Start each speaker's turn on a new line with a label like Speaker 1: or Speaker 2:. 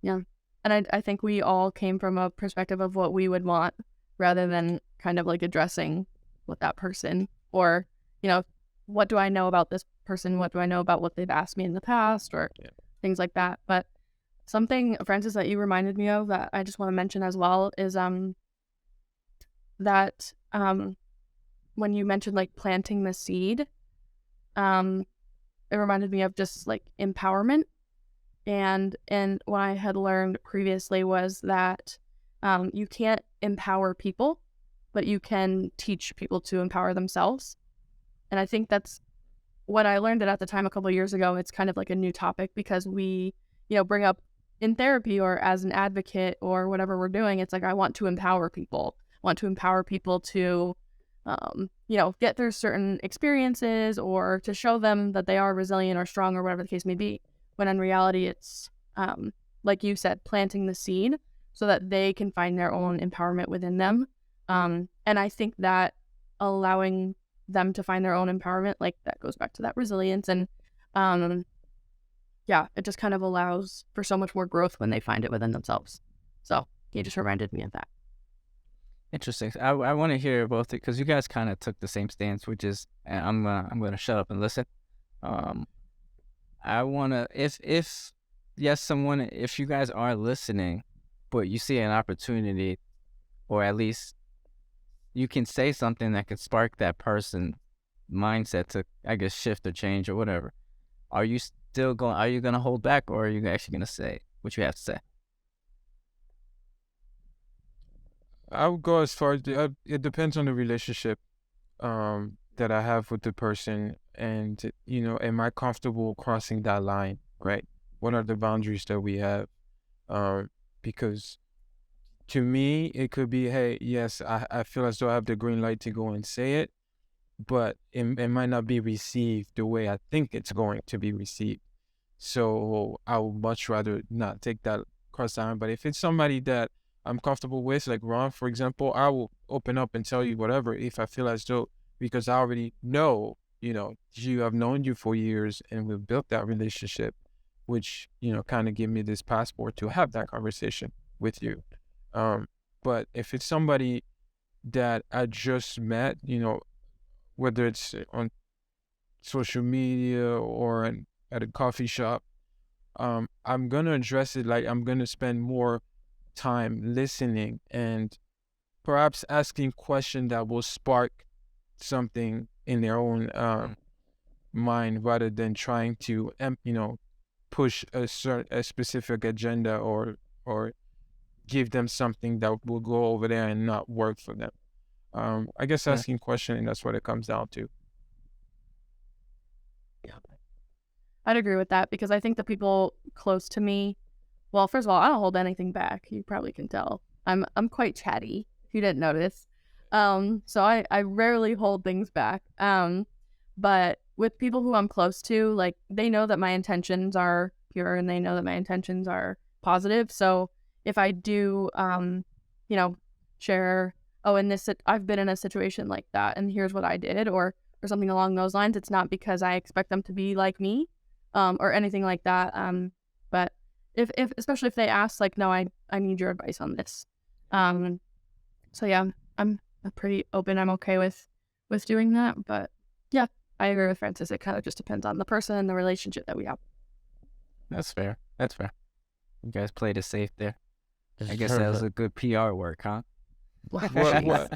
Speaker 1: Yeah. And I think we all came from a perspective of what we would want rather than kind of like addressing what that person or, you know, what do I know about this person? What do I know about what they've asked me in the past or
Speaker 2: Yeah.
Speaker 1: things like that. But something, Francis, that you reminded me of that I just want to mention as well is that when you mentioned like planting the seed, um, it reminded me of just like empowerment. And what I had learned previously was that you can't empower people, but you can teach people to empower themselves. And I think that's what I learned it at the time a couple of years ago. It's kind of like a new topic because we, bring up in therapy or as an advocate or whatever we're doing. It's like I want to empower people. I want to empower people to, get through certain experiences or to show them that they are resilient or strong or whatever the case may be. When in reality, it's like you said, planting the seed so that they can find their own empowerment within them. And I think that allowing them to find their own empowerment, like that goes back to that resilience. And it just kind of allows for so much more growth when they find it within themselves. So you just reminded me of that.
Speaker 2: Interesting. I want to hear both because you guys kind of took the same stance, which is I'm gonna shut up and listen. Um, I wanna if yes, someone if you guys are listening, but you see an opportunity, or at least you can say something that could spark that person mindset to, I guess, shift or change or whatever. Are you still going? Are you gonna hold back, or are you actually gonna say what you have to say?
Speaker 3: I would go as far as it depends on the relationship that I have with the person, and am I comfortable crossing that line, right? What are the boundaries that we have? Because to me, it could be, hey, yes, I feel as though I have the green light to go and say it, but it might not be received the way I think it's going to be received. So I would much rather not take that cross line. But if it's somebody that I'm comfortable with, like Ron, for example, I will open up and tell you whatever if I feel as though, because I already know, you have known you for years and we've built that relationship, which, kind of give me this passport to have that conversation with you. But if it's somebody that I just met, whether it's on social media or at a coffee shop, I'm gonna address it like I'm gonna spend more time listening and perhaps asking questions that will spark something in their own mind rather than trying to push a specific agenda or give them something that will go over there and not work for them. I guess
Speaker 2: Yeah.
Speaker 3: asking questioning, that's what it comes down to.
Speaker 1: Yeah. I'd agree with that because I think the people close to me, well, first of all, I don't hold anything back. You probably can tell. I'm quite chatty, if you didn't notice. So I rarely hold things back. But with people who I'm close to, like they know that my intentions are pure and they know that my intentions are positive. So if I do share, oh, I've been in a situation like that and here's what I did or something along those lines, it's not because I expect them to be like me, or anything like that. But if especially if they ask, like, no, I need your advice on this. So yeah, I'm pretty open. I'm okay with doing that. But yeah, I agree with Francis. It kind of just depends on the person and the relationship that we have.
Speaker 2: That's fair. That's fair. You guys played it safe there. I guess that was a good PR work, huh?
Speaker 3: What
Speaker 1: Jeez.
Speaker 3: what